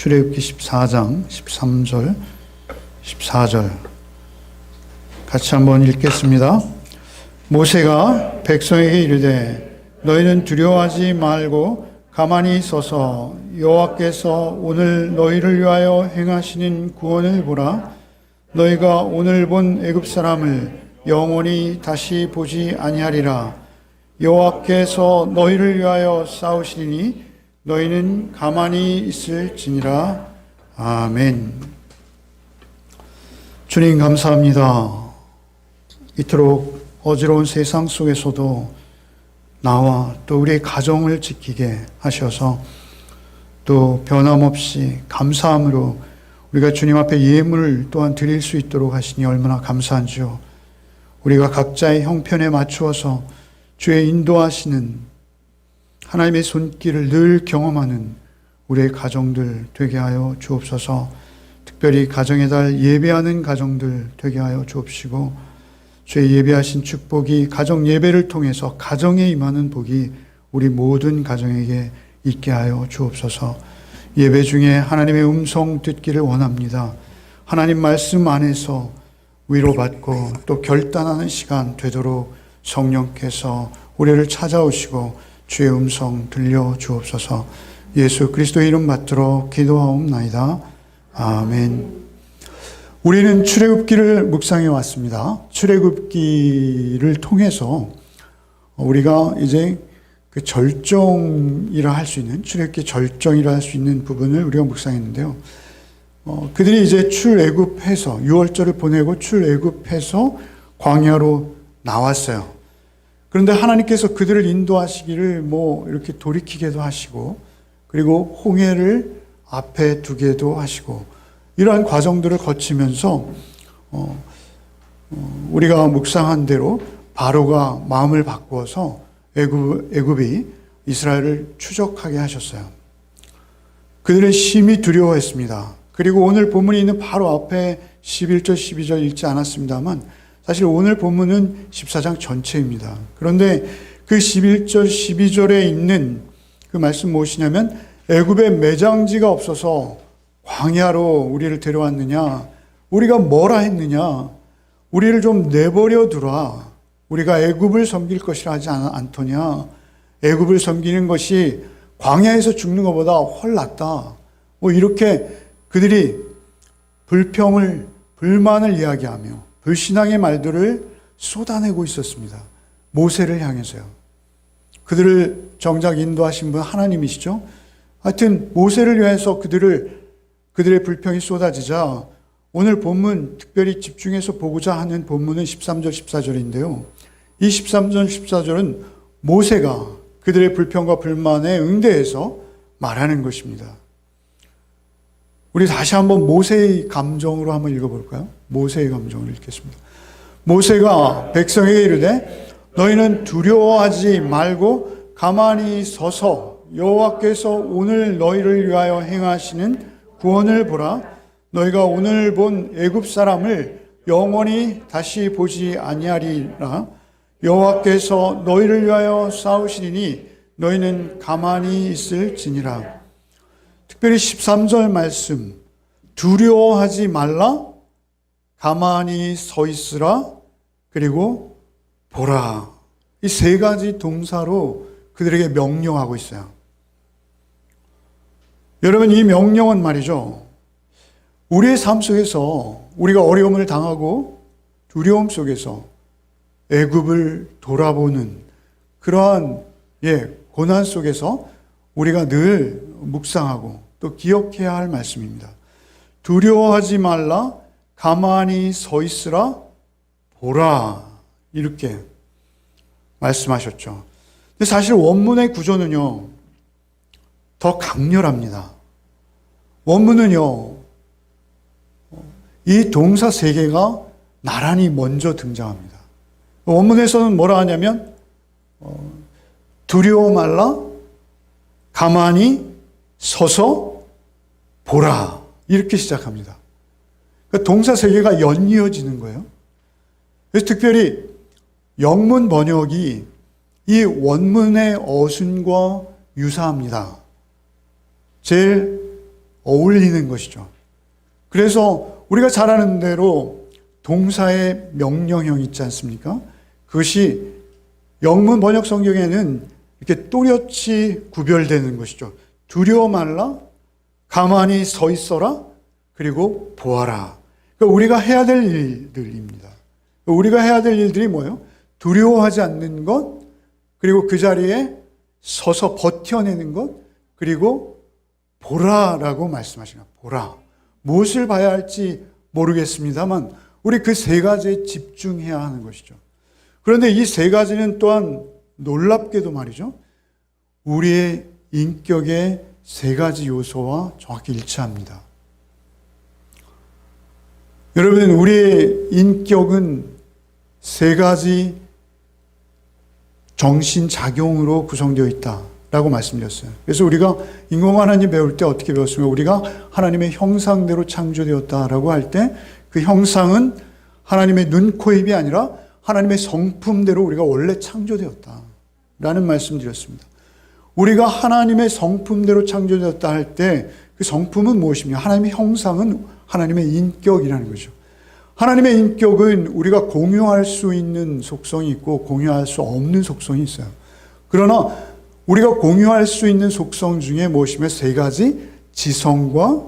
출애굽기 14장 13절 14절 같이 한번 읽겠습니다. 모세가 백성에게 이르되 너희는 두려워하지 말고 가만히 서서 여호와께서 오늘 너희를 위하여 행하시는 구원을 보라. 너희가 오늘 본 애굽 사람을 영원히 다시 보지 아니하리라. 여호와께서 너희를 위하여 싸우시리니 너희는 가만히 있을지니라. 아멘. 주님 감사합니다. 이토록 어지러운 세상 속에서도 나와 또 우리의 가정을 지키게 하셔서 또 변함없이 감사함으로 우리가 주님 앞에 예물을 또한 드릴 수 있도록 하시니 얼마나 감사한지요. 우리가 각자의 형편에 맞추어서 주의 인도하시는 하나님의 손길을 늘 경험하는 우리의 가정들 되게 하여 주옵소서. 특별히 가정의 달 예배하는 가정들 되게 하여 주옵시고 주의 예배하신 축복이 가정 예배를 통해서 가정에 임하는 복이 우리 모든 가정에게 있게 하여 주옵소서. 예배 중에 하나님의 음성 듣기를 원합니다. 하나님 말씀 안에서 위로받고 또 결단하는 시간 되도록 성령께서 우리를 찾아오시고 주의 음성 들려 주옵소서. 예수 그리스도의 이름 받들어 기도하옵나이다. 아멘. 우리는 출애굽기를 묵상해 왔습니다. 출애굽기를 통해서 우리가 이제 그 절정이라 할 수 있는, 출애굽기 절정이라 할 수 있는 부분을 우리가 묵상했는데요. 그들이 이제 출애굽해서 6월절을 보내고 출애굽해서 광야로 나왔어요. 그런데 하나님께서 그들을 인도하시기를 이렇게 돌이키게도 하시고, 그리고 홍해를 앞에 두게도 하시고, 이러한 과정들을 거치면서 우리가 묵상한 대로 바로가 마음을 바꾸어서 애굽이 이스라엘을 추적하게 하셨어요. 그들은 심히 두려워했습니다. 그리고 오늘 본문에 있는 바로 앞에 11절 12절 읽지 않았습니다만 사실 오늘 본문은 14장 전체입니다. 그런데 그 11절 12절에 있는 그 말씀 무엇이냐면 애굽에 매장지가 없어서 광야로 우리를 데려왔느냐, 우리가 뭐라 했느냐, 우리를 좀 내버려 두라, 우리가 애굽을 섬길 것이라 하지 않더냐, 애굽을 섬기는 것이 광야에서 죽는 것보다 훨 낫다, 이렇게 그들이 불만을 이야기하며 불신앙의 말들을 쏟아내고 있었습니다. 모세를 향해서요. 그들을 정작 인도하신 분 하나님이시죠. 하여튼 모세를 위해서 그들의 불평이 쏟아지자 오늘 본문 특별히 집중해서 보고자 하는 본문은 13절 14절인데요. 이 13절 14절은 모세가 그들의 불평과 불만에 응대해서 말하는 것입니다. 우리 다시 한번 모세의 감정으로 한번 읽어볼까요? 모세의 감정을 읽겠습니다. 모세가 백성에게 이르되 너희는 두려워하지 말고 가만히 서서 여호와께서 오늘 너희를 위하여 행하시는 구원을 보라. 너희가 오늘 본 애굽 사람을 영원히 다시 보지 아니하리라. 여호와께서 너희를 위하여 싸우시리니 너희는 가만히 있을지니라. 특별히 13절 말씀, 두려워하지 말라, 가만히 서 있으라, 그리고 보라. 이 세 가지 동사로 그들에게 명령하고 있어요. 여러분, 이 명령은 말이죠, 우리의 삶 속에서 우리가 어려움을 당하고 두려움 속에서 애굽을 돌아보는 그러한 고난 속에서 우리가 늘 묵상하고 또 기억해야 할 말씀입니다. 두려워하지 말라, 가만히 서 있으라, 보라, 이렇게 말씀하셨죠. 근데 사실 원문의 구조는요 더 강렬합니다. 원문은요 이 동사 세 개가 나란히 먼저 등장합니다. 원문에서는 뭐라 하냐면 두려워 말라, 가만히 서서 보라, 이렇게 시작합니다. 그러니까 동사 세 개가 연이어지는 거예요. 그래서 특별히 영문 번역이 이 원문의 어순과 유사합니다. 제일 어울리는 것이죠. 그래서 우리가 잘 아는 대로 동사의 명령형 있지 않습니까? 그것이 영문 번역 성경에는 이렇게 또렷이 구별되는 것이죠. 두려워 말라, 가만히 서 있어라, 그리고 보아라. 그러니까 우리가 해야 될 일들입니다. 우리가 해야 될 일들이 뭐예요? 두려워하지 않는 것, 그리고 그 자리에 서서 버텨내는 것, 그리고 보라라고 말씀하시나. 보라. 무엇을 봐야 할지 모르겠습니다만 우리 그 세 가지에 집중해야 하는 것이죠. 그런데 이 세 가지는 또한 놀랍게도 말이죠, 우리의 인격의 세 가지 요소와 정확히 일치합니다. 여러분, 우리의 인격은 세 가지 정신작용으로 구성되어 있다라고 말씀드렸어요. 그래서 우리가 인공 하나님 배울 때 어떻게 배웠습니까? 우리가 하나님의 형상대로 창조되었다라고 할 때 그 형상은 하나님의 눈, 코, 입이 아니라 하나님의 성품대로 우리가 원래 창조되었다라는 말씀드렸습니다. 우리가 하나님의 성품대로 창조되었다 할 때 그 성품은 무엇입니까? 하나님의 형상은 하나님의 인격이라는 거죠. 하나님의 인격은 우리가 공유할 수 있는 속성이 있고 공유할 수 없는 속성이 있어요. 그러나 우리가 공유할 수 있는 속성 중에 무엇이며 세 가지 지성과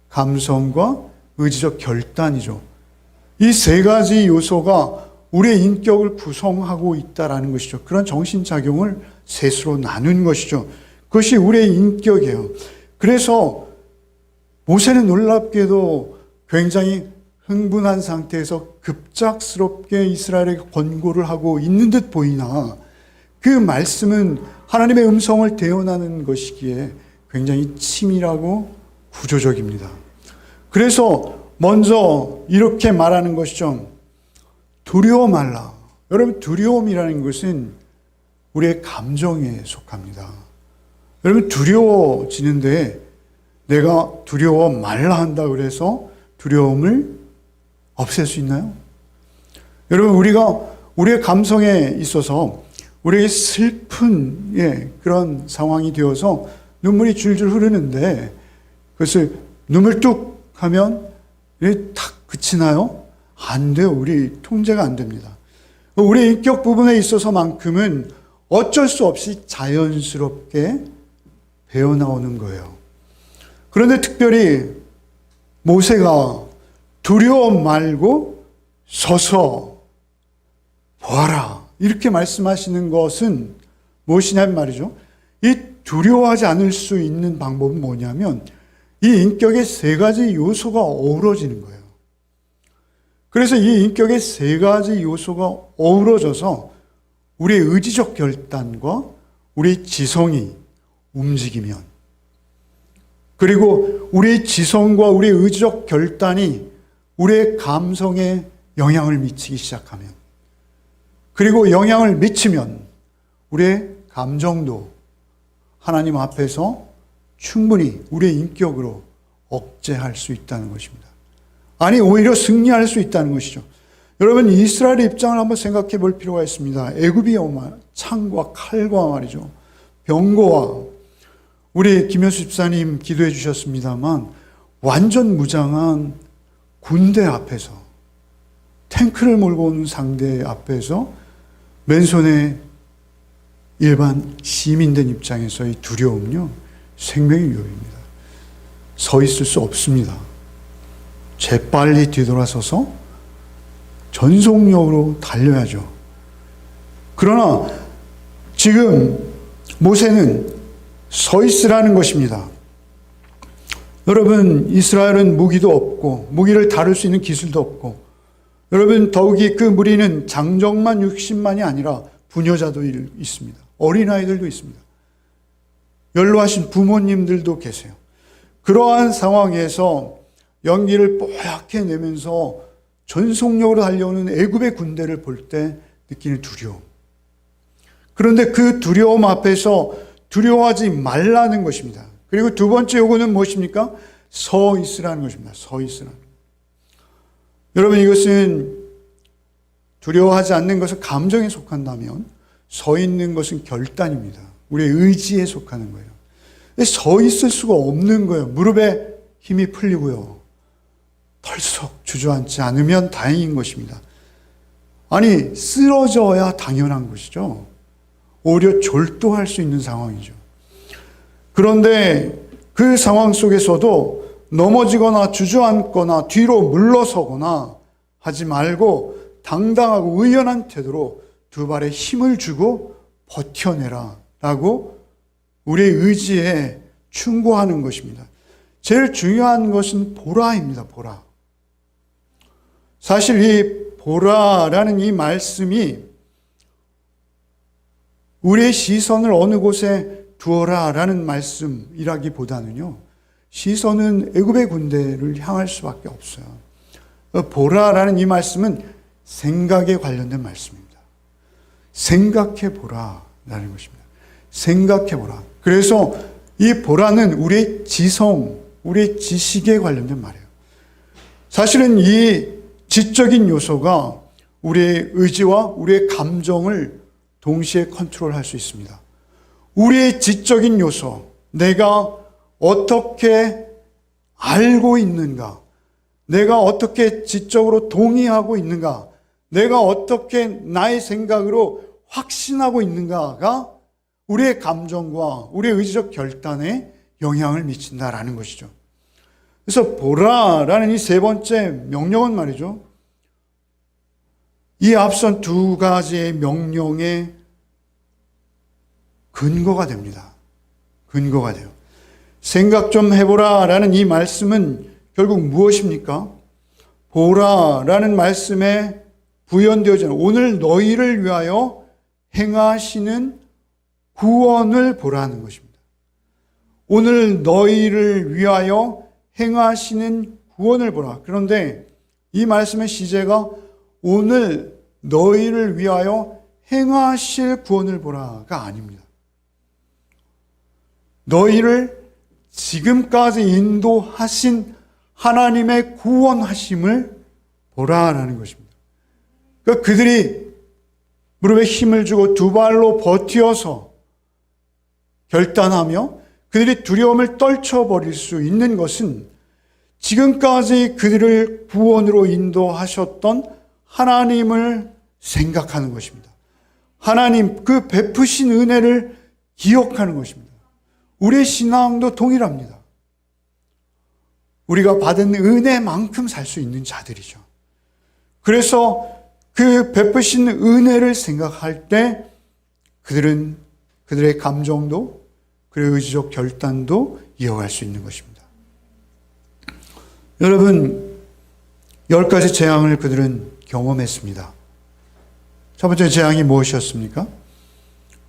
감성과 의지적 결단이죠. 이 세 가지 요소가 우리의 인격을 구성하고 있다라는 것이죠. 그런 정신작용을 셋으로 나눈 것이죠. 그것이 우리의 인격이에요. 그래서 모세는 놀랍게도 굉장히 흥분한 상태에서 급작스럽게 이스라엘에게 권고를 하고 있는 듯 보이나 그 말씀은 하나님의 음성을 대언하는 것이기에 굉장히 치밀하고 구조적입니다. 그래서 먼저 이렇게 말하는 것이죠. 두려워 말라. 여러분, 두려움이라는 것은 우리의 감정에 속합니다. 여러분, 두려워지는데 내가 두려워 말라 한다 그래서 두려움을 없앨 수 있나요? 여러분, 우리의 감성에 있어서 우리에게 슬픈 그런 상황이 되어서 눈물이 줄줄 흐르는데 그것을 눈물 뚝 하면 탁 그치나요? 안 돼요. 우리 통제가 안 됩니다. 우리 인격 부분에 있어서만큼은 어쩔 수 없이 자연스럽게 배어나오는 거예요. 그런데 특별히 모세가 두려워 말고 서서 보아라 이렇게 말씀하시는 것은 무엇이냐면 말이죠. 이 두려워하지 않을 수 있는 방법은 뭐냐면 이 인격의 세 가지 요소가 어우러지는 거예요. 그래서 이 인격의 세 가지 요소가 어우러져서 우리의 의지적 결단과 우리의 지성이 움직이면, 그리고 우리의 지성과 우리의 의지적 결단이 우리의 감성에 영향을 미치기 시작하면, 그리고 영향을 미치면 우리의 감정도 하나님 앞에서 충분히 우리의 인격으로 억제할 수 있다는 것입니다. 아니, 오히려 승리할 수 있다는 것이죠. 여러분, 이스라엘의 입장을 한번 생각해 볼 필요가 있습니다. 애굽이 창과 칼과 말이죠, 병거와, 우리 김현수 집사님 기도해 주셨습니다만 완전 무장한 군대 앞에서, 탱크를 몰고 오는 상대 앞에서 맨손에 일반 시민된 입장에서의 두려움은요, 생명의 위협입니다. 서 있을 수 없습니다. 재빨리 뒤돌아서서 전속력으로 달려야죠. 그러나 지금 모세는 서 있으라는 것입니다. 여러분, 이스라엘은 무기도 없고 무기를 다룰 수 있는 기술도 없고, 여러분, 더욱이 그 무리는 장정만 60만이 아니라 부녀자도 있습니다. 어린아이들도 있습니다. 연로하신 부모님들도 계세요. 그러한 상황에서 연기를 뽀얗게 내면서 전속력으로 달려오는 애굽의 군대를 볼 때 느끼는 두려움. 그런데 그 두려움 앞에서 두려워하지 말라는 것입니다. 그리고 두 번째 요구는 무엇입니까? 서 있으라는 것입니다. 서 있으라. 여러분, 이것은 두려워하지 않는 것은 감정에 속한다면 서 있는 것은 결단입니다. 우리의 의지에 속하는 거예요. 서 있을 수가 없는 거예요. 무릎에 힘이 풀리고요. 털썩 주저앉지 않으면 다행인 것입니다. 아니, 쓰러져야 당연한 것이죠. 오히려 졸도할 수 있는 상황이죠. 그런데 그 상황 속에서도 넘어지거나 주저앉거나 뒤로 물러서거나 하지 말고 당당하고 의연한 태도로 두 발에 힘을 주고 버텨내라 라고 우리의 의지에 충고하는 것입니다. 제일 중요한 것은 보라입니다. 보라. 사실 이 보라라는 이 말씀이 우리의 시선을 어느 곳에 두어라 라는 말씀이라기보다는요, 시선은 애굽의 군대를 향할 수밖에 없어요. 보라라는 이 말씀은 생각에 관련된 말씀입니다. 생각해 보라라는 것입니다. 생각해 보라. 그래서 이 보라는 우리의 지성, 우리의 지식에 관련된 말이에요. 사실은 이 지적인 요소가 우리의 의지와 우리의 감정을 동시에 컨트롤할 수 있습니다. 우리의 지적인 요소, 내가 어떻게 알고 있는가, 내가 어떻게 지적으로 동의하고 있는가, 내가 어떻게 나의 생각으로 확신하고 있는가가 우리의 감정과 우리의 의지적 결단에 영향을 미친다라는 것이죠. 그래서 보라라는 이 세 번째 명령은 말이죠, 이 앞선 두 가지의 명령의 근거가 됩니다. 근거가 돼요. 생각 좀 해보라라는 이 말씀은 결국 무엇입니까? 보라라는 말씀에 부연되어지는 오늘 너희를 위하여 행하시는 구원을 보라는 것입니다. 오늘 너희를 위하여 행하시는 구원을 보라. 그런데 이 말씀의 시제가 오늘 너희를 위하여 행하실 구원을 보라가 아닙니다. 너희를 지금까지 인도하신 하나님의 구원하심을 보라라는 것입니다. 그러니까 그들이 무릎에 힘을 주고 두 발로 버티어서 결단하며 그들이 두려움을 떨쳐버릴 수 있는 것은 지금까지 그들을 구원으로 인도하셨던 하나님을 생각하는 것입니다. 하나님 그 베푸신 은혜를 기억하는 것입니다. 우리의 신앙도 동일합니다. 우리가 받은 은혜만큼 살 수 있는 자들이죠. 그래서 그 베푸신 은혜를 생각할 때 그들은 그들의 감정도 그들의 의지적 결단도 이어갈 수 있는 것입니다. 여러분, 10가지 재앙을 그들은 경험했습니다. 첫 번째 재앙이 무엇이었습니까?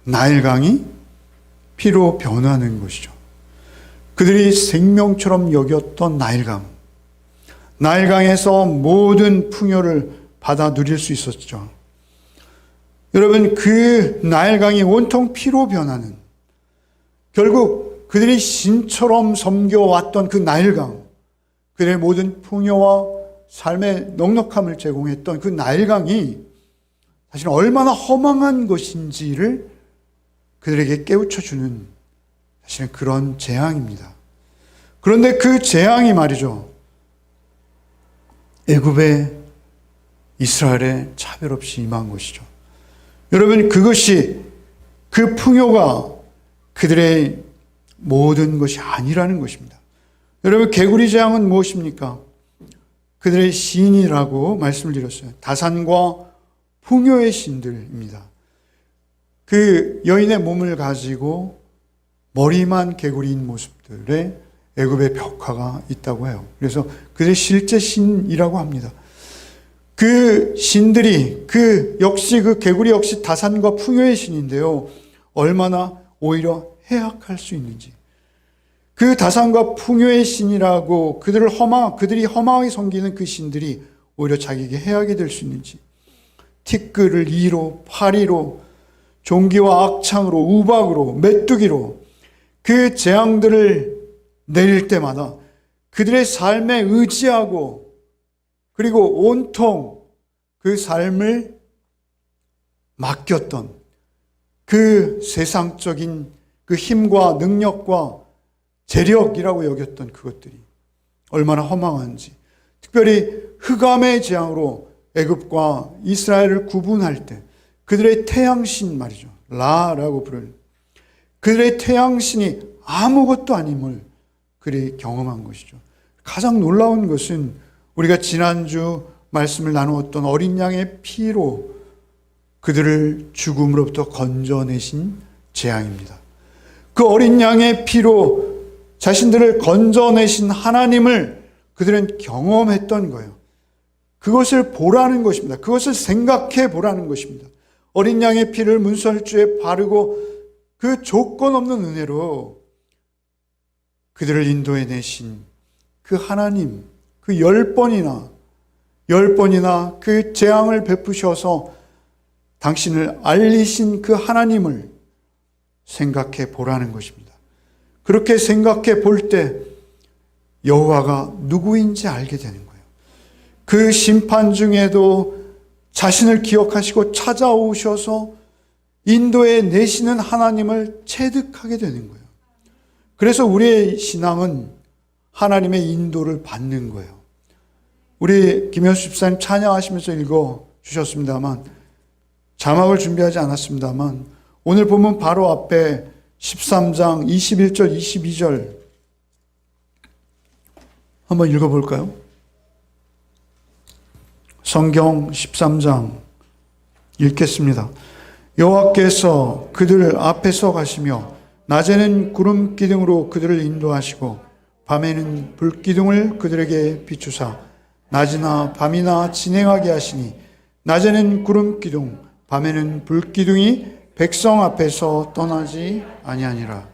나일강이 피로 변하는 것이죠. 그들이 생명처럼 여겼던 나일강에서 모든 풍요를 받아 누릴 수 있었죠. 여러분, 그 나일강이 온통 피로 변하는, 결국 그들이 신처럼 섬겨왔던 그 나일강, 그들의 모든 풍요와 삶의 넉넉함을 제공했던 그 나일강이 사실 얼마나 허망한 것인지를 그들에게 깨우쳐주는 사실은 그런 재앙입니다. 그런데 그 재앙이 말이죠, 애굽에 이스라엘에 차별 없이 임한 것이죠. 여러분, 그것이 그 풍요가 그들의 모든 것이 아니라는 것입니다. 여러분, 개구리 재앙은 무엇입니까? 그들의 신이라고 말씀을 드렸어요. 다산과 풍요의 신들입니다. 그 여인의 몸을 가지고 머리만 개구리인 모습들의 애굽의 벽화가 있다고 해요. 그래서 그들의 실제 신이라고 합니다. 그 신들이 역시 그 개구리 역시 다산과 풍요의 신인데요, 얼마나 오히려 해악할 수 있는지, 그 다산과 풍요의 신이라고 그들이 허망하게 섬기는 그 신들이 오히려 자기에게 해악이 될 수 있는지, 티끌을 2로, 파리로, 종기와 악창으로, 우박으로, 메뚜기로 그 재앙들을 내릴 때마다 그들의 삶에 의지하고 그리고 온통 그 삶을 맡겼던 그 세상적인 그 힘과 능력과 재력이라고 여겼던 그것들이 얼마나 허망한지, 특별히 흑암의 재앙으로 애굽과 이스라엘을 구분할 때 그들의 태양신 말이죠. 라라고 부르는 그들의 태양신이 아무것도 아님을 그들이 경험한 것이죠. 가장 놀라운 것은 우리가 지난주 말씀을 나누었던 어린 양의 피로 그들을 죽음으로부터 건져내신 재앙입니다. 그 어린 양의 피로 자신들을 건져내신 하나님을 그들은 경험했던 거예요. 그것을 보라는 것입니다. 그것을 생각해 보라는 것입니다. 어린 양의 피를 문설주에 바르고 그 조건 없는 은혜로 그들을 인도해 내신 그 하나님, 그 10번이나 그 재앙을 베푸셔서 당신을 알리신 그 하나님을 생각해 보라는 것입니다. 그렇게 생각해 볼 때 여호와가 누구인지 알게 되는 거예요. 그 심판 중에도 자신을 기억하시고 찾아오셔서 인도해 내시는 하나님을 체득하게 되는 거예요. 그래서 우리의 신앙은 하나님의 인도를 받는 거예요. 우리 김현수 집사님 찬양하시면서 읽어 주셨습니다만, 자막을 준비하지 않았습니다만, 오늘 보면 바로 앞에 13장 21절 22절 한번 읽어볼까요? 성경 13장 읽겠습니다. 여호와께서 그들 앞에서 가시며 낮에는 구름 기둥으로 그들을 인도하시고 밤에는 불 기둥을 그들에게 비추사 낮이나 밤이나 진행하게 하시니 낮에는 구름 기둥 밤에는 불 기둥이 백성 앞에서 떠나지 아니하니라.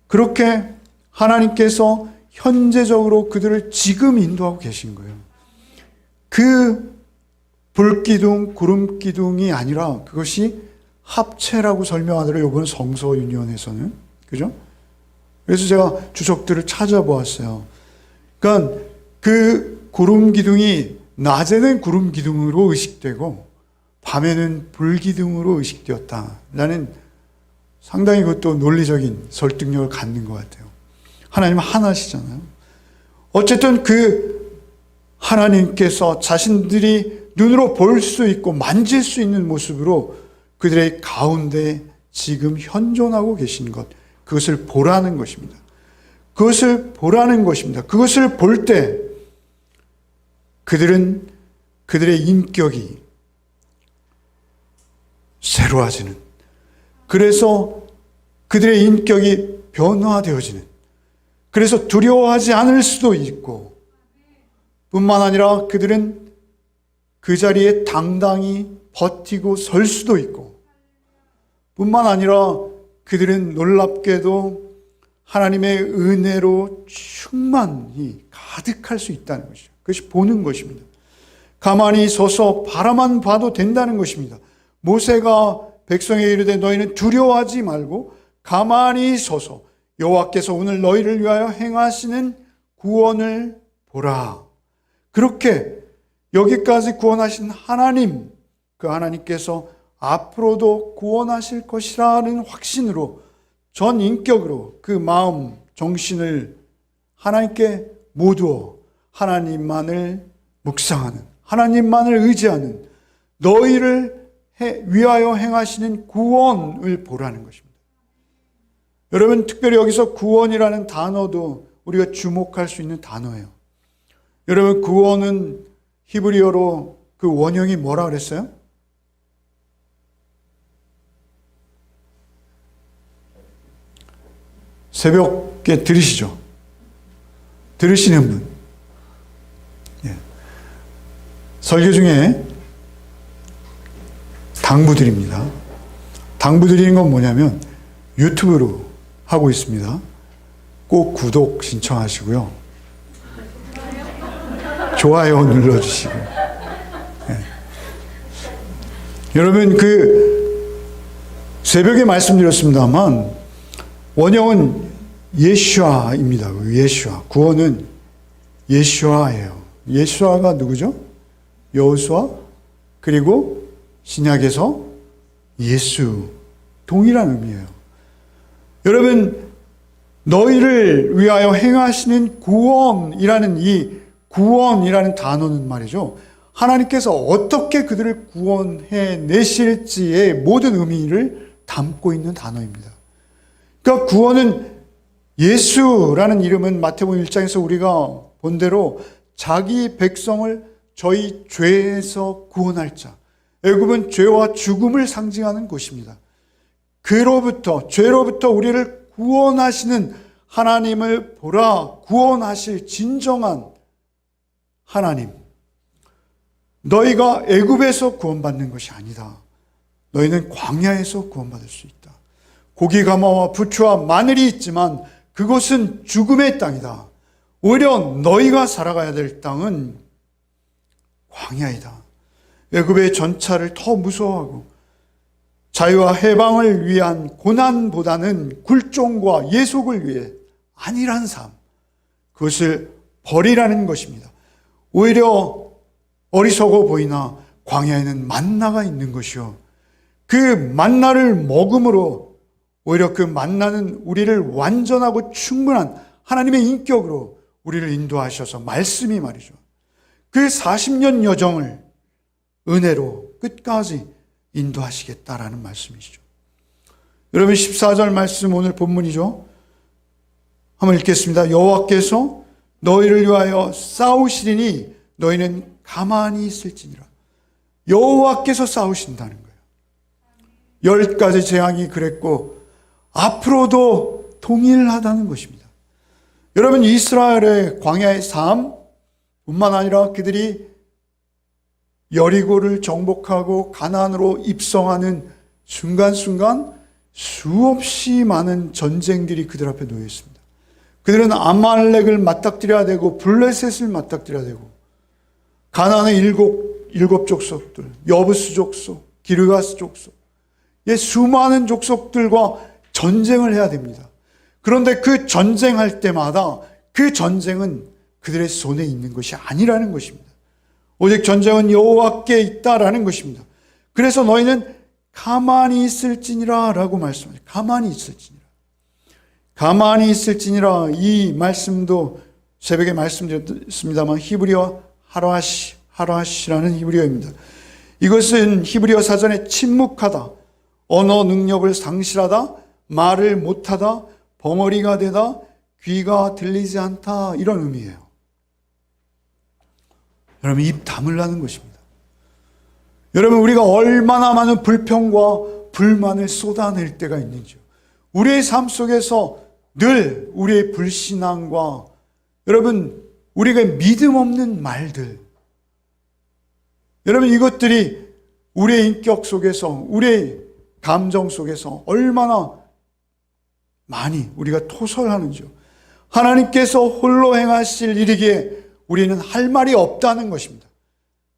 그렇게 하나님께서 현재적으로 그들을 지금 인도하고 계신 거예요. 그 불기둥, 구름기둥이 아니라 그것이 합체라고 설명하더라고요. 이번 성서윤리원에서는. 그죠? 그래서 제가 주석들을 찾아보았어요. 그러니까 그 구름기둥이 낮에는 구름기둥으로 의식되고 밤에는 불기둥으로 의식되었다라는 상당히 그것도 논리적인 설득력을 갖는 것 같아요. 하나님은 하나시잖아요. 어쨌든 그 하나님께서 자신들이 눈으로 볼 수 있고 만질 수 있는 모습으로 그들의 가운데 지금 현존하고 계신 것, 그것을 보라는 것입니다. 그것을 보라는 것입니다. 그것을 볼 때 그들은 그들의 인격이 새로워지는, 그래서 그들의 인격이 변화되어지는, 그래서 두려워하지 않을 수도 있고 뿐만 아니라 그들은 그 자리에 당당히 버티고 설 수도 있고 뿐만 아니라 그들은 놀랍게도 하나님의 은혜로 충만히 가득할 수 있다는 것이죠. 그것이 보는 것입니다. 가만히 서서 바라만 봐도 된다는 것입니다. 모세가 백성에게 이르되 너희는 두려워하지 말고 가만히 서서 여호와께서 오늘 너희를 위하여 행하시는 구원을 보라. 그렇게 여기까지 구원하신 하나님, 그 하나님께서 앞으로도 구원하실 것이라는 확신으로 전 인격으로 그 마음, 정신을 하나님께 모두어 하나님만을 묵상하는, 하나님만을 의지하는, 너희를 위하여 행하시는 구원을 보라는 것입니다. 여러분, 특별히 여기서 구원이라는 단어도 우리가 주목할 수 있는 단어예요. 여러분, 구원은 히브리어로 그 원형이 뭐라 그랬어요? 새벽에 들으시죠? 들으시는 분. 예. 설교 중에 당부드립니다. 당부드리는 건 뭐냐면 유튜브로 하고 있습니다. 꼭 구독 신청하시고요. 좋아요 눌러주시고. 예. 여러분, 그 새벽에 말씀드렸습니다만 원형은 예슈아입니다. 예슈아. 구원은 예슈아예요. 예슈아가 누구죠? 여호수아, 그리고 신약에서 예수, 동일한 의미예요. 여러분, 너희를 위하여 행하시는 구원이라는 이 구원이라는 단어는 말이죠, 하나님께서 어떻게 그들을 구원해 내실지의 모든 의미를 담고 있는 단어입니다. 그러니까 구원은, 예수라는 이름은 마태복음 1장에서 우리가 본 대로 자기 백성을 저희 죄에서 구원할 자, 애굽은 죄와 죽음을 상징하는 곳입니다. 죄로부터 우리를 구원하시는 하나님을 보라, 구원하실 진정한 하나님. 너희가 애굽에서 구원받는 것이 아니다. 너희는 광야에서 구원받을 수 있다. 고기 가마와 부추와 마늘이 있지만 그곳은 죽음의 땅이다. 오히려 너희가 살아가야 될 땅은 광야이다. 애굽의 전차를 더 무서워하고 자유와 해방을 위한 고난보다는 굴종과 예속을 위해 안일한 삶, 그것을 버리라는 것입니다. 오히려 어리석어 보이나 광야에는 만나가 있는 것이요, 그 만나를 먹음으로 오히려 그 만나는 우리를 완전하고 충분한 하나님의 인격으로 우리를 인도하셔서, 말씀이 말이죠, 그 40년 여정을 은혜로 끝까지 인도하시겠다라는 말씀이시죠. 여러분, 14절 말씀, 오늘 본문이죠. 한번 읽겠습니다. 여호와께서 너희를 위하여 싸우시리니 너희는 가만히 있을지니라. 여호와께서 싸우신다는 거예요. 10가지 재앙이 그랬고 앞으로도 동일하다는 것입니다. 여러분, 이스라엘의 광야의 삶뿐만 아니라 그들이 여리고를 정복하고 가나안으로 입성하는 순간순간 수없이 많은 전쟁들이 그들 앞에 놓여 있습니다. 그들은 아말렉을 맞닥뜨려야 되고 블레셋을 맞닥뜨려야 되고, 가나안의 일곱 족속들, 여부스 족속, 기르가스 족속, 수많은 족속들과 전쟁을 해야 됩니다. 그런데 그 전쟁할 때마다 그 전쟁은 그들의 손에 있는 것이 아니라는 것입니다. 오직 전쟁은 여호와께 있다라는 것입니다. 그래서 너희는 가만히 있을지니라 라고 말씀하세요. 가만히 있을지니라. 가만히 있을지니라, 이 말씀도 새벽에 말씀드렸습니다만 히브리어 하라시라는 히브리어입니다. 이것은 히브리어 사전에 침묵하다, 언어 능력을 상실하다, 말을 못하다, 벙어리가 되다, 귀가 들리지 않다, 이런 의미예요. 여러분, 입 다물라는 것입니다. 여러분, 우리가 얼마나 많은 불평과 불만을 쏟아낼 때가 있는지요. 우리의 삶 속에서 늘 우리의 불신앙과, 여러분, 우리가 믿음 없는 말들, 여러분, 이것들이 우리의 인격 속에서, 우리의 감정 속에서 얼마나 많이 우리가 토설하는지요. 하나님께서 홀로 행하실 일이기에 우리는 할 말이 없다는 것입니다.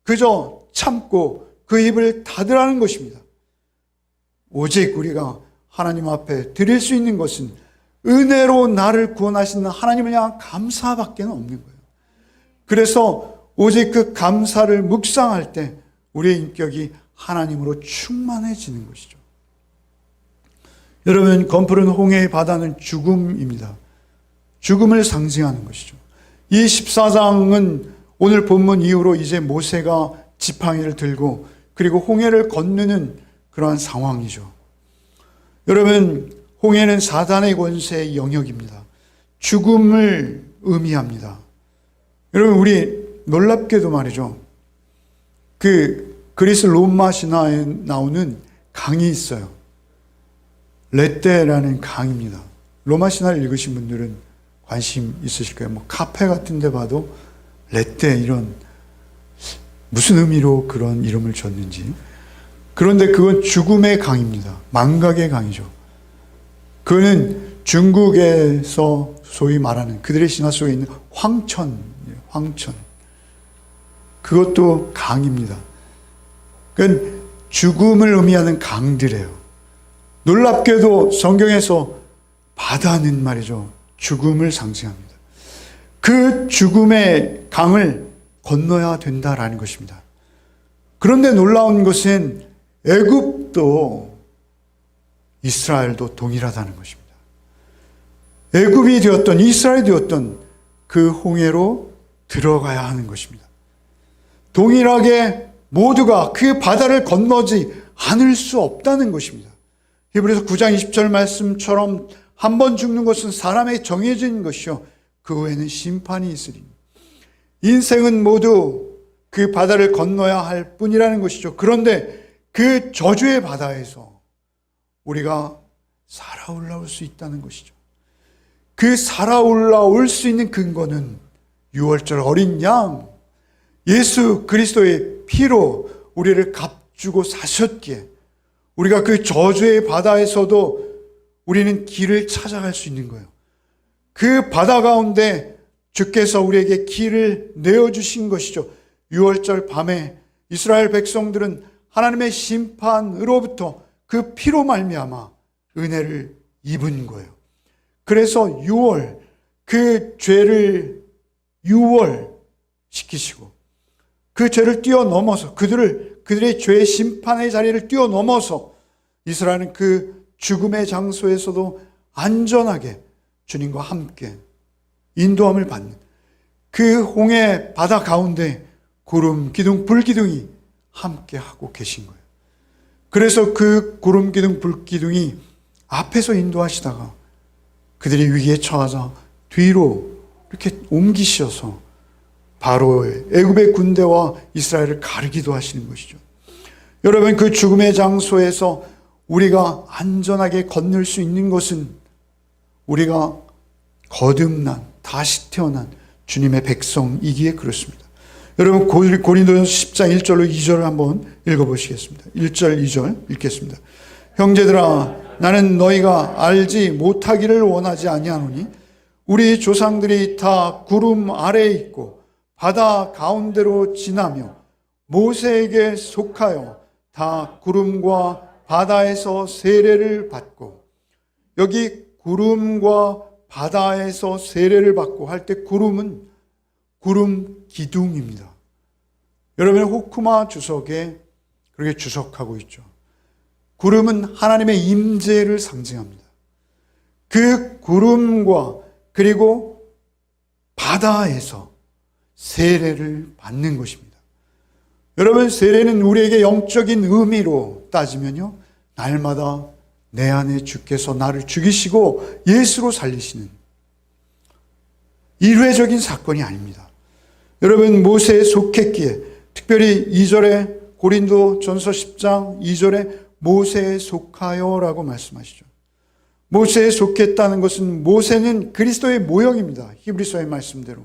그저 참고 그 입을 닫으라는 것입니다. 오직 우리가 하나님 앞에 드릴 수 있는 것은 은혜로 나를 구원하시는 하나님을 향한 감사밖에 없는 거예요. 그래서 오직 그 감사를 묵상할 때 우리의 인격이 하나님으로 충만해지는 것이죠. 여러분, 검푸른 홍해의 바다는 죽음입니다. 죽음을 상징하는 것이죠. 이 14장은 오늘 본문 이후로 이제 모세가 지팡이를 들고 그리고 홍해를 건너는 그러한 상황이죠. 여러분, 홍해는 사단의 권세의 영역입니다. 죽음을 의미합니다. 여러분, 우리 놀랍게도 말이죠, 그 그리스 로마 신화에 나오는 강이 있어요. 레떼라는 강입니다. 로마 신화를 읽으신 분들은 관심 있으실 거예요. 뭐 카페 같은 데 봐도 레떼, 이런, 무슨 의미로 그런 이름을 줬는지. 그런데 그건 죽음의 강입니다. 망각의 강이죠. 그거는 중국에서 소위 말하는 그들의 신화 속에 있는 황천. 그것도 강입니다. 그건 죽음을 의미하는 강들이에요. 놀랍게도 성경에서 바다는 말이죠, 죽음을 상징합니다. 그 죽음의 강을 건너야 된다라는 것입니다. 그런데 놀라운 것은 애굽도 이스라엘도 동일하다는 것입니다. 애굽이 되었던 이스라엘이 되었던 그 홍해로 들어가야 하는 것입니다. 동일하게 모두가 그 바다를 건너지 않을 수 없다는 것입니다. 히브리서 9장 20절 말씀처럼 한 번 죽는 것은 사람에게 정해진 것이요 그 후에는 심판이 있으리. 인생은 모두 그 바다를 건너야 할 뿐이라는 것이죠. 그런데 그 저주의 바다에서 우리가 살아 올라올 수 있다는 것이죠. 그 살아 올라올 수 있는 근거는 유월절 어린 양 예수 그리스도의 피로 우리를 값주고 사셨기에 우리가 그 저주의 바다에서도 우리는 길을 찾아갈 수 있는 거예요. 그 바다 가운데 주께서 우리에게 길을 내어주신 것이죠. 유월절 밤에 이스라엘 백성들은 하나님의 심판으로부터 그 피로 말미암아 은혜를 입은 거예요. 그래서 그 죄를 유월시키시고 그 죄를 뛰어넘어서 그들의 죄의 심판의 자리를 뛰어넘어서 이스라엘은 그 죽음의 장소에서도 안전하게 주님과 함께 인도함을 받는 그 홍해 바다 가운데 구름, 기둥, 불기둥이 함께 하고 계신 거예요. 그래서 그 구름, 기둥, 불기둥이 앞에서 인도하시다가 그들이 위기에 처하자 뒤로 이렇게 옮기셔서 바로 애굽의 군대와 이스라엘을 가르기도 하시는 것이죠. 여러분, 그 죽음의 장소에서 우리가 안전하게 건널 수 있는 것은 우리가 거듭난 다시 태어난 주님의 백성이기에 그렇습니다. 여러분, 고린도전서 10장 1절로 2절을 한번 읽어보시겠습니다. 1절 2절 읽겠습니다. 형제들아, 나는 너희가 알지 못하기를 원하지 아니하노니 우리 조상들이 다 구름 아래에 있고 바다 가운데로 지나며 모세에게 속하여 다 구름과 바다에서 세례를 받고, 여기 구름과 바다에서 세례를 받고 할 때 구름은 구름 기둥입니다. 여러분, 호쿠마 주석에 그렇게 주석하고 있죠. 구름은 하나님의 임재를 상징합니다. 그 구름과 그리고 바다에서 세례를 받는 것입니다. 여러분, 세례는 우리에게 영적인 의미로 따지면요, 날마다 내 안에 주께서 나를 죽이시고 예수로 살리시는 일회적인 사건이 아닙니다. 여러분, 모세에 속했기에, 특별히 2절에 고린도전서 10장 2절에 모세에 속하여라고 말씀하시죠. 모세에 속했다는 것은, 모세는 그리스도의 모형입니다. 히브리서의 말씀대로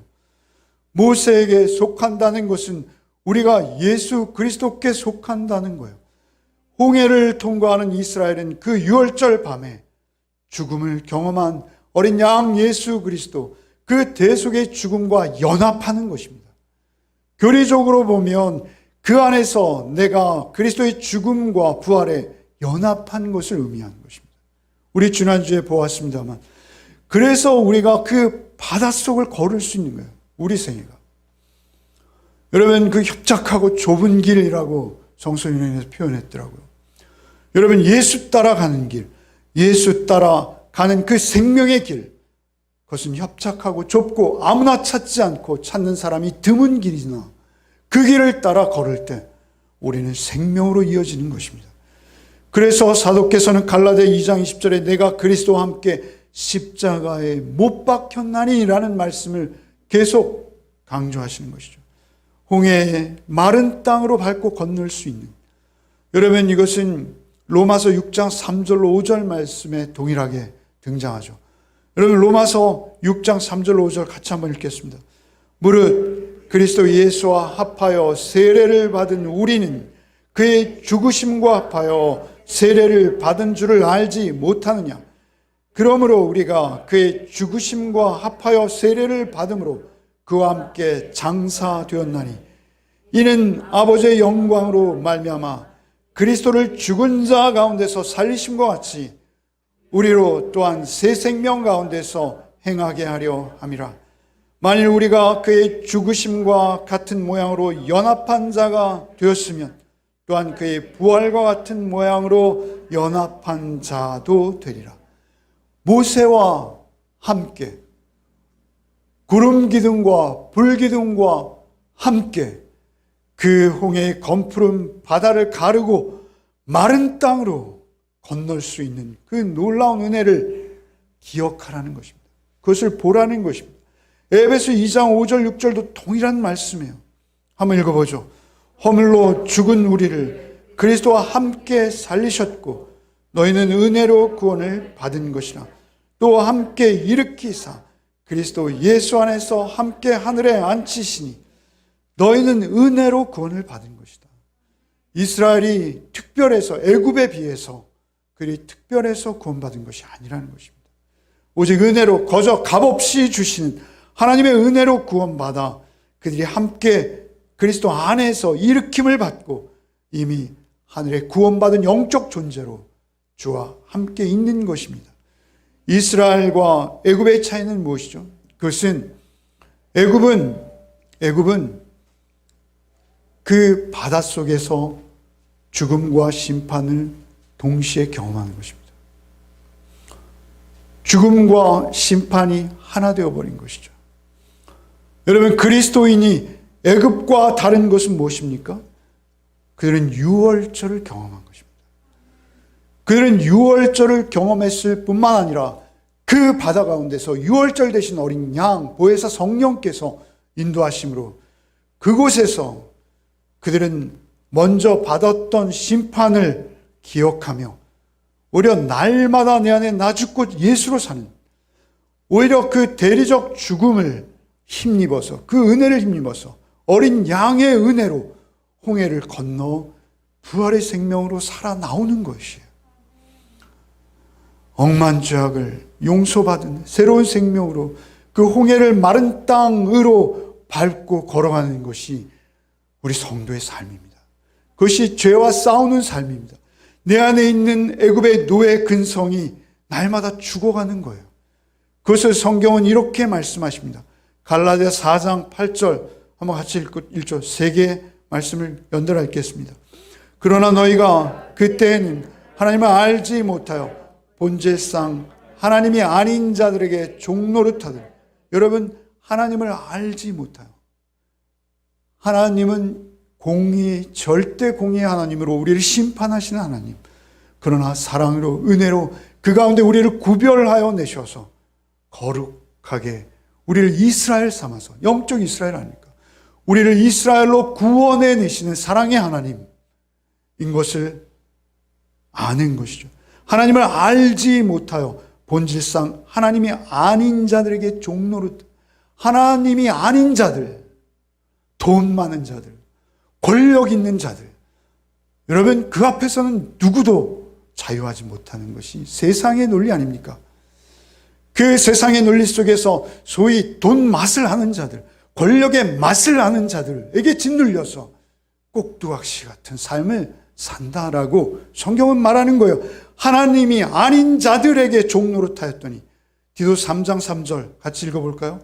모세에게 속한다는 것은 우리가 예수 그리스도께 속한다는 거예요. 홍해를 통과하는 이스라엘은 그 유월절 밤에 죽음을 경험한 어린 양 예수 그리스도, 그 대속의 죽음과 연합하는 것입니다. 교리적으로 보면 그 안에서 내가 그리스도의 죽음과 부활에 연합한 것을 의미하는 것입니다. 우리 지난주에 보았습니다만, 그래서 우리가 그 바닷속을 걸을 수 있는 거예요. 우리 생애가. 여러분, 그 협착하고 좁은 길이라고 성서윤회에서 표현했더라고요. 여러분, 예수 따라가는 길, 예수 따라가는 그 생명의 길, 그것은 협착하고 좁고 아무나 찾지 않고 찾는 사람이 드문 길이나 그 길을 따라 걸을 때 우리는 생명으로 이어지는 것입니다. 그래서 사도께서는 갈라디아 2장 20절에 내가 그리스도와 함께 십자가에 못 박혔나니 라는 말씀을 계속 강조하시는 것이죠. 홍해의 마른 땅으로 밟고 건널 수 있는, 여러분, 이것은 로마서 6장 3절로 5절 말씀에 동일하게 등장하죠. 여러분, 로마서 6장 3절로 5절 같이 한번 읽겠습니다. 무릇 그리스도 예수와 합하여 세례를 받은 우리는 그의 죽으심과 합하여 세례를 받은 줄을 알지 못하느냐. 그러므로 우리가 그의 죽으심과 합하여 세례를 받음으로 그와 함께 장사되었나니 이는 아버지의 영광으로 말미암아 그리스도를 죽은 자 가운데서 살리심과 같이 우리로 또한 새 생명 가운데서 행하게 하려 함이라. 만일 우리가 그의 죽으심과 같은 모양으로 연합한 자가 되었으면 또한 그의 부활과 같은 모양으로 연합한 자도 되리라. 모세와 함께, 구름 기둥과 불 기둥과 함께 그 홍해의 검푸른 바다를 가르고 마른 땅으로 건널 수 있는 그 놀라운 은혜를 기억하라는 것입니다. 그것을 보라는 것입니다. 에베소 2장 5절 6절도 동일한 말씀이에요. 한번 읽어보죠. 허물로 죽은 우리를 그리스도와 함께 살리셨고 너희는 은혜로 구원을 받은 것이라. 또 함께 일으키사 그리스도 예수 안에서 함께 하늘에 앉히시니 너희는 은혜로 구원을 받은 것이다. 이스라엘이 특별해서 애굽에 비해서 그리 특별해서 구원받은 것이 아니라는 것입니다. 오직 은혜로 거저 값없이 주시는 하나님의 은혜로 구원받아 그들이 함께 그리스도 안에서 일으킴을 받고 이미 하늘에 구원받은 영적 존재로 주와 함께 있는 것입니다. 이스라엘과 애굽의 차이는 무엇이죠? 그것은 애굽은 그 바닷속에서 죽음과 심판을 동시에 경험하는 것입니다. 죽음과 심판이 하나 되어버린 것이죠. 여러분, 그리스도인이 애굽과 다른 것은 무엇입니까? 그들은 유월절을 경험한 것입니다. 그들은 유월절을 경험했을 뿐만 아니라 그 바다 가운데서 유월절 대신 어린 양 보혜사 성령께서 인도하심으로 그곳에서 그들은 먼저 받았던 심판을 기억하며 오히려 날마다 내 안에 나 죽고 예수로 사는, 오히려 그 대리적 죽음을 힘입어서, 그 은혜를 힘입어서 어린 양의 은혜로 홍해를 건너 부활의 생명으로 살아나오는 것이에요. 억만 죄악을 용서받은 새로운 생명으로 그 홍해를 마른 땅으로 밟고 걸어가는 것이 우리 성도의 삶입니다. 그것이 죄와 싸우는 삶입니다. 내 안에 있는 애굽의 노예 근성이 날마다 죽어가는 거예요. 그것을 성경은 이렇게 말씀하십니다. 갈라디아 4장 8절 한번 같이 읽죠. 세 개의 말씀을 연달아 읽겠습니다. 그러나 너희가 그때에는 하나님을 알지 못하여 본질상 하나님이 아닌 자들에게 종노릇하듯. 여러분, 하나님을 알지 못하여. 하나님은 절대 공의의 하나님으로 우리를 심판하시는 하나님. 그러나 사랑으로, 은혜로 그 가운데 우리를 구별하여 내셔서 거룩하게 우리를 이스라엘 삼아서, 영적 이스라엘 아닙니까? 우리를 이스라엘로 구원해 내시는 사랑의 하나님인 것을 아는 것이죠. 하나님을 알지 못하여 본질상 하나님이 아닌 자들에게 종노릇, 하나님이 아닌 자들, 돈 많은 자들, 권력 있는 자들, 여러분, 그 앞에서는 누구도 자유하지 못하는 것이 세상의 논리 아닙니까? 그 세상의 논리 속에서 소위 돈 맛을 아는 자들, 권력의 맛을 아는 자들에게 짓눌려서 꼭두각시 같은 삶을 산다라고 성경은 말하는 거예요. 하나님이 아닌 자들에게 종노릇하였더니. 디도 3장 3절 같이 읽어볼까요?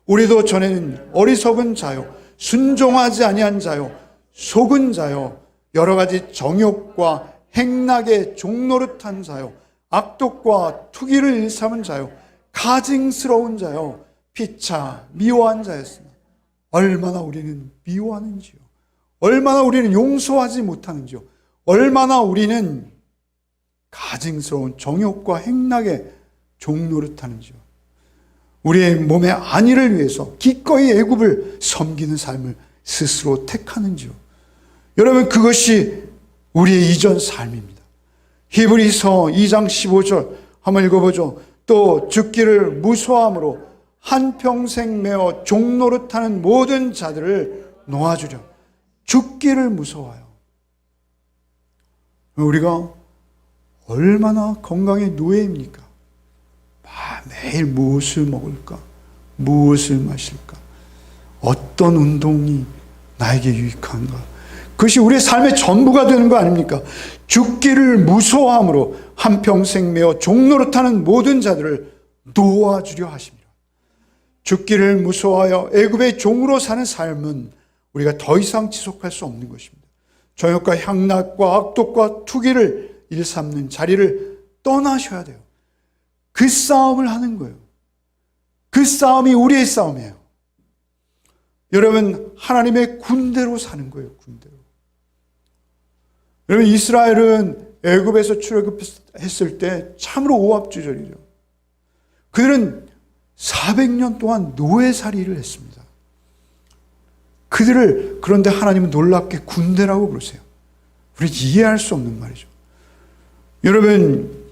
우리도 전에는 어리석은 자요, 순종하지 아니한 자요, 속은 자요, 여러 가지 정욕과 행락에 종노릇한 자요, 악독과 투기를 일삼은 자요, 가증스러운 자요, 피차 미워한 자였으나 얼마나 우리는 미워하는지요, 얼마나 우리는 용서하지 못하는지요, 얼마나 우리는 가증스러운 정욕과 행락에 종노릇하는지요. 우리의 몸의 안위를 위해서 기꺼이 애굽을 섬기는 삶을 스스로 택하는지요. 여러분, 그것이 우리의 이전 삶입니다. 히브리서 2장 15절 한번 읽어보죠. 또 죽기를 무소함으로 한평생 매어 종노릇하는 모든 자들을 놓아주려. 죽기를 무서워요. 우리가 얼마나 건강의 노예입니까? 매일 무엇을 먹을까? 무엇을 마실까? 어떤 운동이 나에게 유익한가? 그것이 우리의 삶의 전부가 되는 거 아닙니까? 죽기를 무서워함으로 한평생 매어 종노릇하는 모든 자들을 놓아주려 하십니다. 죽기를 무서워하여 애굽의 종으로 사는 삶은 우리가 더 이상 지속할 수 없는 것입니다. 정욕과 향락과 악독과 투기를 일삼는 자리를 떠나셔야 돼요. 그 싸움을 하는 거예요. 그 싸움이 우리의 싸움이에요. 여러분, 하나님의 군대로 사는 거예요. 군대로. 여러분, 이스라엘은 애굽에서 출애굽했을 때 참으로 오합지졸이죠. 그들은 400년 동안 노예살이를 했습니다. 그들을 그런데 하나님은 놀랍게 군대라고 부르세요. 우리 이해할 수 없는 말이죠. 여러분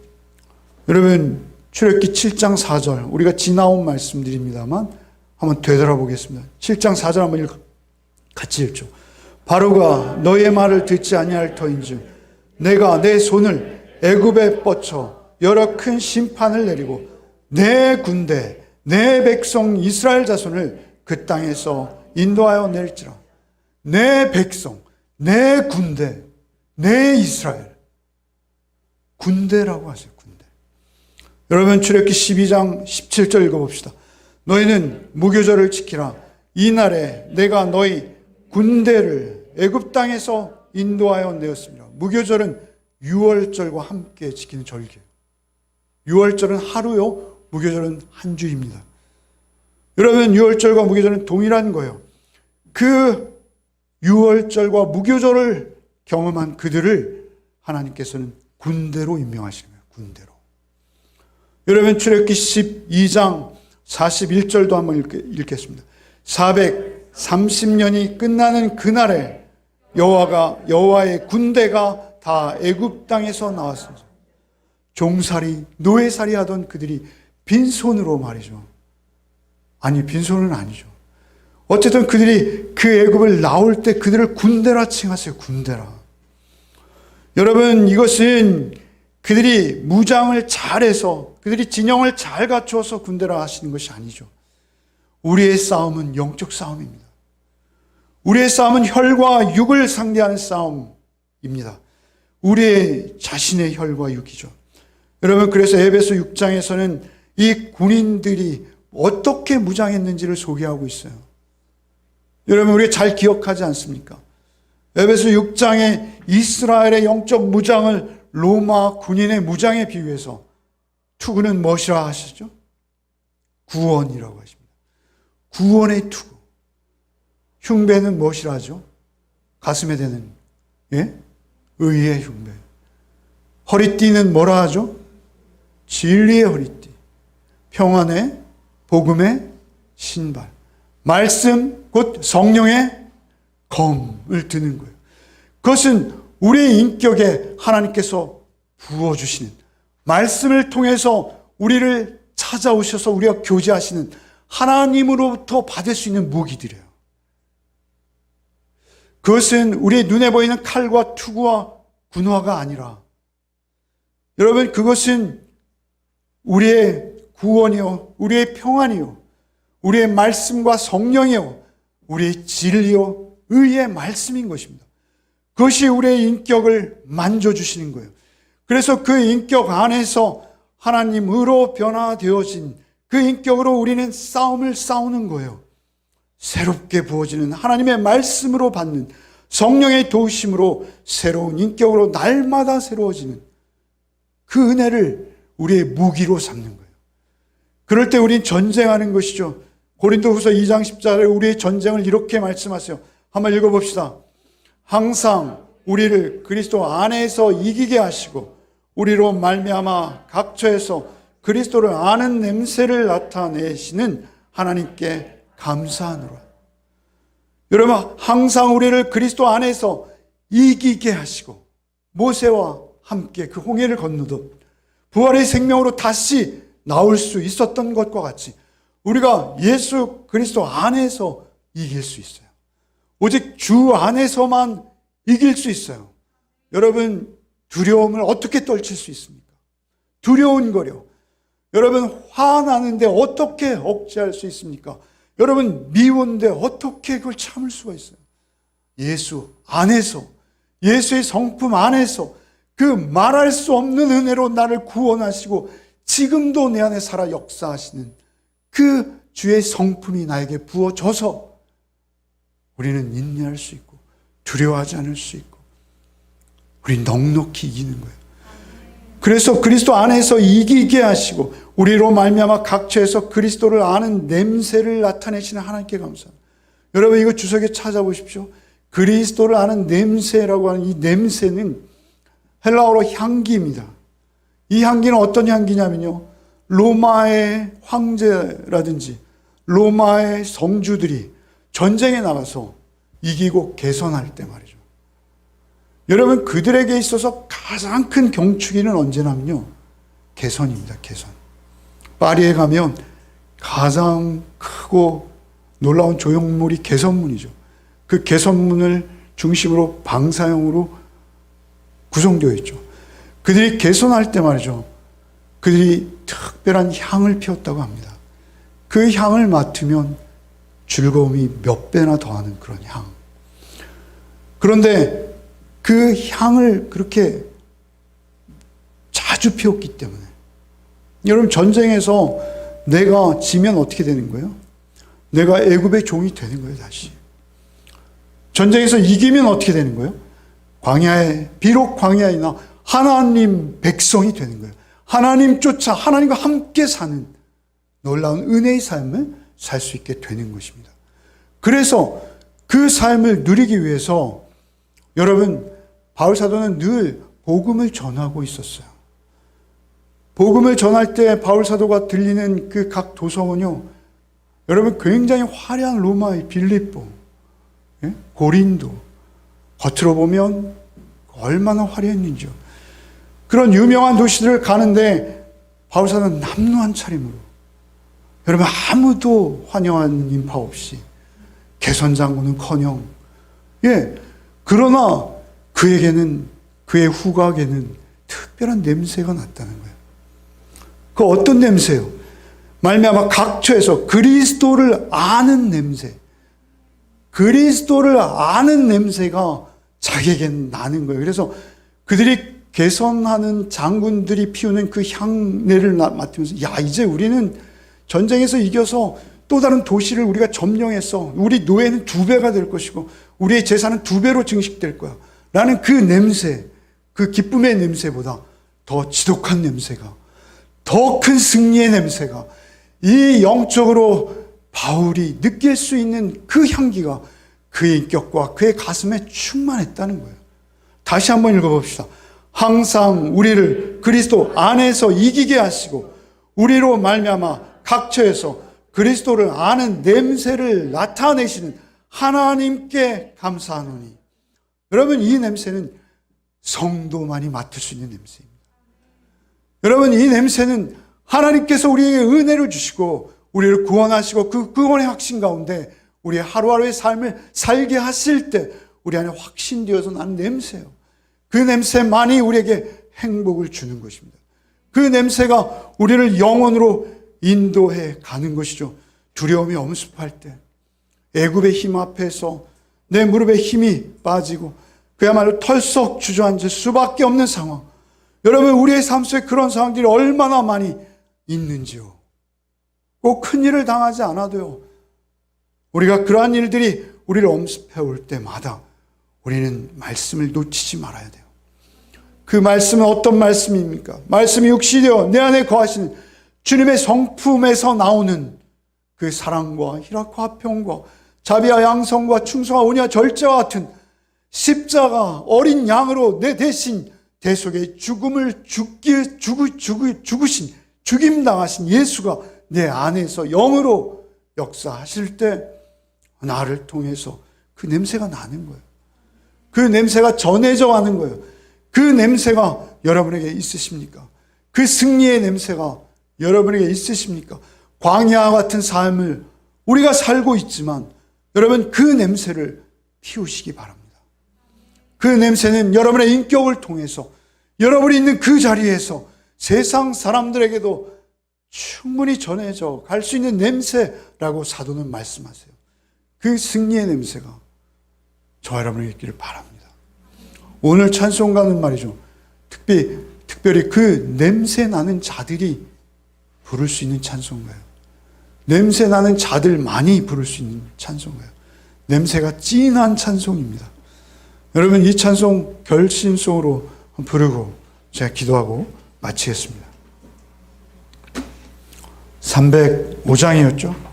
출애굽기 7장 4절 우리가 지나온 말씀드립니다만 한번 되돌아보겠습니다. 7장 4절 한번 같이 읽죠. 바로가 너의 말을 듣지 아니할 터인즉 내가 내 손을 애굽에 뻗쳐 여러 큰 심판을 내리고 내 군대 내 백성 이스라엘 자손을 그 땅에서 인도하여 내릴지라. 내 백성, 내 군대, 내 이스라엘. 군대라고 하세요. 군대. 여러분 출애굽기 12장 17절 읽어봅시다. 너희는 무교절을 지키라. 이날에 내가 너희 군대를 애굽 땅에서 인도하여 내었습니다. 무교절은 유월절과 함께 지키는 절기예요. 유월절은 하루요, 무교절은 한 주입니다. 여러분 유월절과 무교절은 동일한 거예요. 그 유월절과 무교절을 경험한 그들을 하나님께서는 군대로 임명하시는 거예요. 군대로. 여러분 출애굽기 12장 41절도 한번 읽겠습니다. 430년이 끝나는 그날에 여호와의 군대가 다 애굽 땅에서 나왔습니다. 종살이, 노예살이 하던 그들이 빈손으로 말이죠. 아니, 빈손은 아니죠. 어쨌든 그들이 그 애굽을 나올 때 그들을 군대라 칭하세요. 군대라. 여러분 이것은 그들이 무장을 잘해서 그들이 진영을 잘 갖추어서 군대라 하시는 것이 아니죠. 우리의 싸움은 영적 싸움입니다. 우리의 싸움은 혈과 육을 상대하는 싸움입니다. 우리의 자신의 혈과 육이죠. 여러분 그래서 에베소 6장에서는 이 군인들이 어떻게 무장했는지를 소개하고 있어요. 여러분 우리 잘 기억하지 않습니까? 에베소 6장에 이스라엘의 영적 무장을 로마 군인의 무장에 비유해서 투구는 무엇이라 하시죠? 구원이라고 하십니다. 구원의 투구. 흉배는 무엇이라 하죠? 가슴에 대는 의의 흉배. 허리띠는 뭐라 하죠? 진리의 허리띠. 평안의 복음의 신발. 말씀 곧 성령의 검을 드는 거예요. 그것은 우리의 인격에 하나님께서 부어주시는 말씀을 통해서 우리를 찾아오셔서 우리와 교제하시는 하나님으로부터 받을 수 있는 무기들이에요. 그것은 우리의 눈에 보이는 칼과 투구와 군화가 아니라 여러분 그것은 우리의 구원이요 우리의 평안이요 우리의 말씀과 성령이요 우리의 진리요 의의 말씀인 것입니다. 그것이 우리의 인격을 만져주시는 거예요. 그래서 그 인격 안에서 하나님으로 변화되어진 그 인격으로 우리는 싸움을 싸우는 거예요. 새롭게 부어지는 하나님의 말씀으로 받는 성령의 도우심으로 새로운 인격으로 날마다 새로워지는 그 은혜를 우리의 무기로 삼는 거예요. 그럴 때 우린 전쟁하는 것이죠. 고린도후서 2장 10절에 우리의 전쟁을 이렇게 말씀하세요. 한번 읽어봅시다. 항상 우리를 그리스도 안에서 이기게 하시고 우리로 말미암아 각처에서 그리스도를 아는 냄새를 나타내시는 하나님께 감사하노라. 여러분 항상 우리를 그리스도 안에서 이기게 하시고 모세와 함께 그 홍해를 건너듯 부활의 생명으로 다시 나올 수 있었던 것과 같이 우리가 예수 그리스도 안에서 이길 수 있어요. 오직 주 안에서만 이길 수 있어요. 여러분 두려움을 어떻게 떨칠 수 있습니까? 두려운 거려. 여러분 화나는데 어떻게 억제할 수 있습니까? 여러분 미운데 어떻게 그걸 참을 수가 있어요? 예수 안에서 예수의 성품 안에서 그 말할 수 없는 은혜로 나를 구원하시고 지금도 내 안에 살아 역사하시는 그 주의 성품이 나에게 부어져서 우리는 인내할 수 있고 두려워하지 않을 수 있고 우리 넉넉히 이기는 거예요. 그래서 그리스도 안에서 이기게 하시고 우리로 말미암아 각처에서 그리스도를 아는 냄새를 나타내시는 하나님께 감사합니다. 여러분 이거 주석에 찾아보십시오. 그리스도를 아는 냄새라고 하는 이 냄새는 헬라어로 향기입니다. 이 향기는 어떤 향기냐면요, 로마의 황제라든지 로마의 성주들이 전쟁에 나가서 이기고 개선할 때 말이죠. 여러분 그들에게 있어서 가장 큰 경축이는 언제냐면요, 개선입니다. 개선. 파리에 가면 가장 크고 놀라운 조형물이 개선문이죠. 그 개선문을 중심으로 방사형으로 구성되어 있죠. 그들이 개선할 때 말이죠, 그들이 특별한 향을 피웠다고 합니다. 그 향을 맡으면 즐거움이 몇 배나 더하는 그런 향. 그런데 그 향을 그렇게 자주 피웠기 때문에, 여러분 전쟁에서 내가 지면 어떻게 되는 거예요? 내가 애굽의 종이 되는 거예요. 다시 전쟁에서 이기면 어떻게 되는 거예요? 광야에, 비록 광야이나 하나님 백성이 되는 거예요. 하나님 쫓아 하나님과 함께 사는 놀라운 은혜의 삶을 살 수 있게 되는 것입니다. 그래서 그 삶을 누리기 위해서 여러분 바울 사도는 늘 복음을 전하고 있었어요. 복음을 전할 때 바울 사도가 들리는 그 각 도성은요, 여러분 굉장히 화려한 로마의 빌립보, 고린도, 겉으로 보면 얼마나 화려했는지요. 그런 유명한 도시들을 가는데 바울 사도는 남루한 차림으로, 여러분 아무도 환영하는 인파 없이, 개선장군은커녕, 그러나 그에게는, 그의 후각에는 특별한 냄새가 났다는 거예요. 그 어떤 냄새요? 말미암아 각처에서 그리스도를 아는 냄새, 그리스도를 아는 냄새가 자기에겐 나는 거예요. 그래서 그들이 개선하는 장군들이 피우는 그 향내를 맡으면서, 야, 이제 우리는 전쟁에서 이겨서 또 다른 도시를 우리가 점령해서 우리 노예는 2배가 될 것이고 우리의 재산은 2배로 증식될 거야 라는 그 냄새, 그 기쁨의 냄새보다 더 지독한 냄새가, 더 큰 승리의 냄새가, 이 영적으로 바울이 느낄 수 있는 그 향기가 그의 인격과 그의 가슴에 충만했다는 거예요. 다시 한번 읽어봅시다. 항상 우리를 그리스도 안에서 이기게 하시고 우리로 말미암아 각처에서 그리스도를 아는 냄새를 나타내시는 하나님께 감사하노니. 여러분 이 냄새는 성도만이 맡을 수 있는 냄새입니다. 여러분 이 냄새는 하나님께서 우리에게 은혜를 주시고 우리를 구원하시고 그 구원의 확신 가운데 우리의 하루하루의 삶을 살게 하실 때 우리 안에 확신되어서 나는 냄새예요. 그 냄새만이 우리에게 행복을 주는 것입니다. 그 냄새가 우리를 영원으로 인도해 가는 것이죠. 두려움이 엄습할 때, 애굽의 힘 앞에서 내 무릎에 힘이 빠지고 그야말로 털썩 주저앉을 수밖에 없는 상황. 여러분 우리의 삶 속에 그런 상황들이 얼마나 많이 있는지요. 꼭 큰일을 당하지 않아도요, 우리가 그러한 일들이 우리를 엄습해 올 때마다 우리는 말씀을 놓치지 말아야 돼요. 그 말씀은 어떤 말씀입니까? 말씀이 육신되어 내 안에 거하시는 주님의 성품에서 나오는 그 사랑과 희락과 화평과 자비와 양성과 충성과 온유와 절제와 같은 십자가 어린 양으로 내 대신 대속의 죽음을 죽으신, 죽임당하신 예수가 내 안에서 영으로 역사하실 때 나를 통해서 그 냄새가 나는 거예요. 그 냄새가 전해져 가는 거예요. 그 냄새가 여러분에게 있으십니까? 그 승리의 냄새가 여러분에게 있으십니까? 광야 같은 삶을 우리가 살고 있지만 여러분 그 냄새를 피우시기 바랍니다. 그 냄새는 여러분의 인격을 통해서 여러분이 있는 그 자리에서 세상 사람들에게도 충분히 전해져 갈 수 있는 냄새라고 사도는 말씀하세요. 그 승리의 냄새가 저와 여러분에게 있기를 바랍니다. 오늘 찬송가는 말이죠, 특별히 그 냄새 나는 자들이 부를 수 있는 찬송가예요. 냄새 나는 자들만이 부를 수 있는 찬송가예요. 냄새가 진한 찬송입니다. 여러분 이 찬송 결심송으로 부르고 제가 기도하고 마치겠습니다. 305장이었죠?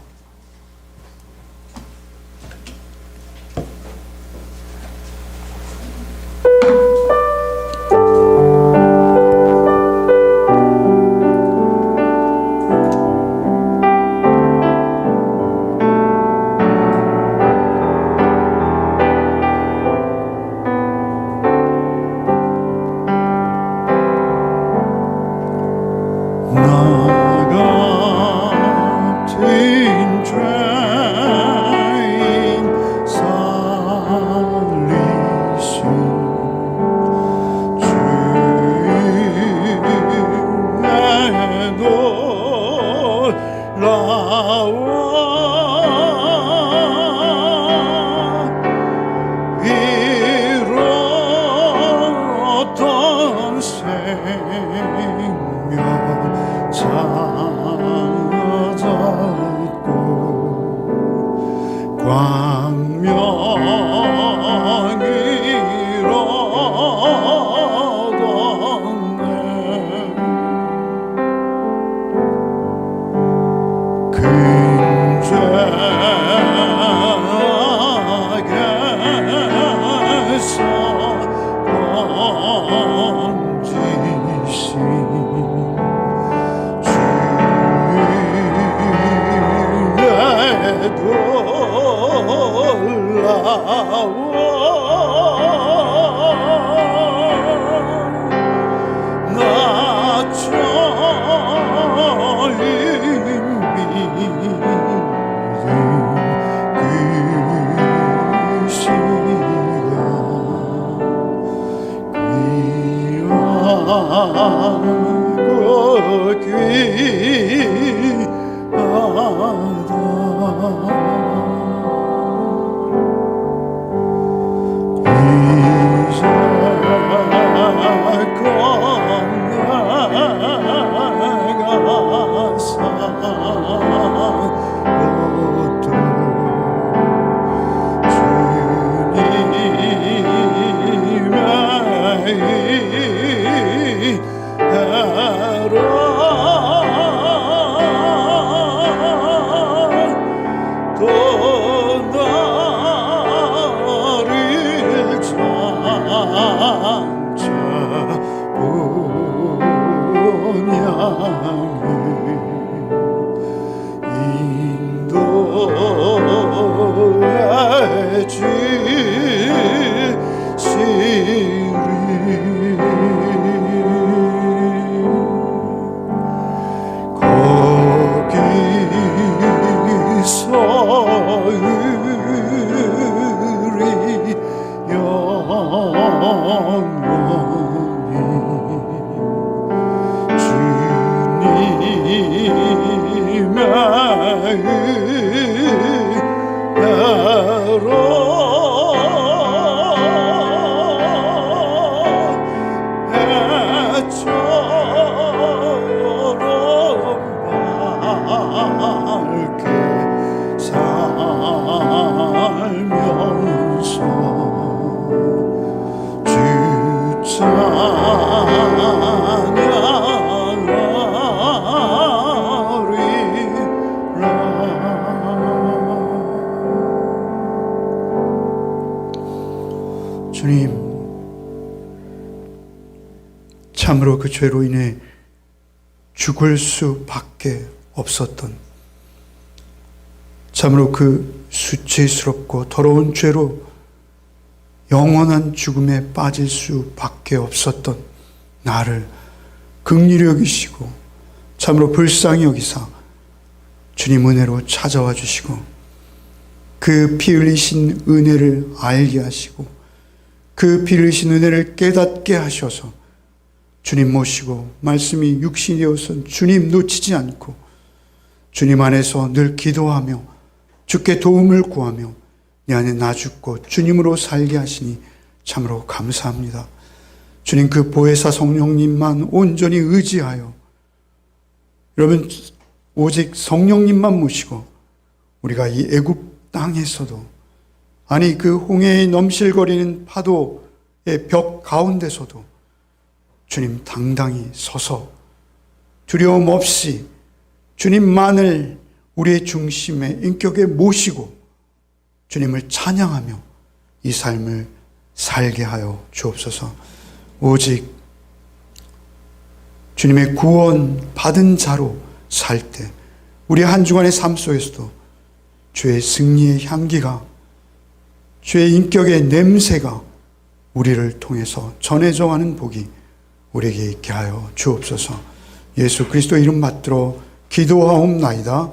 주님, 참으로 그 죄로 인해 죽을 수밖에 없었던, 참으로 그 수치스럽고 더러운 죄로 영원한 죽음에 빠질 수밖에 없었던 나를 긍휼히 여기시고 참으로 불쌍히 여기사 주님 은혜로 찾아와 주시고 그 피 흘리신 은혜를 알게 하시고 그 피 흘리신 은혜를 깨닫게 하셔서 주님 모시고 말씀이 육신이 되어서 주님 놓치지 않고 주님 안에서 늘 기도하며 주께 도움을 구하며 내 안에 나 죽고 주님으로 살게 하시니 참으로 감사합니다. 주님, 그 보혜사 성령님만 온전히 의지하여 여러분 오직 성령님만 모시고 우리가 이 애굽 땅에서도, 아니 그 홍해의 넘실거리는 파도의 벽 가운데서도 주님 당당히 서서 두려움 없이 주님만을 우리의 중심에 인격에 모시고 주님을 찬양하며 이 삶을 살게 하여 주옵소서. 오직 주님의 구원 받은 자로 살 때 우리 한 주간의 삶 속에서도 주의 승리의 향기가, 주의 인격의 냄새가 우리를 통해서 전해져 가는 복이 우리에게 있게 하여 주옵소서. 예수 그리스도 이름 받들어 기도하옵나이다.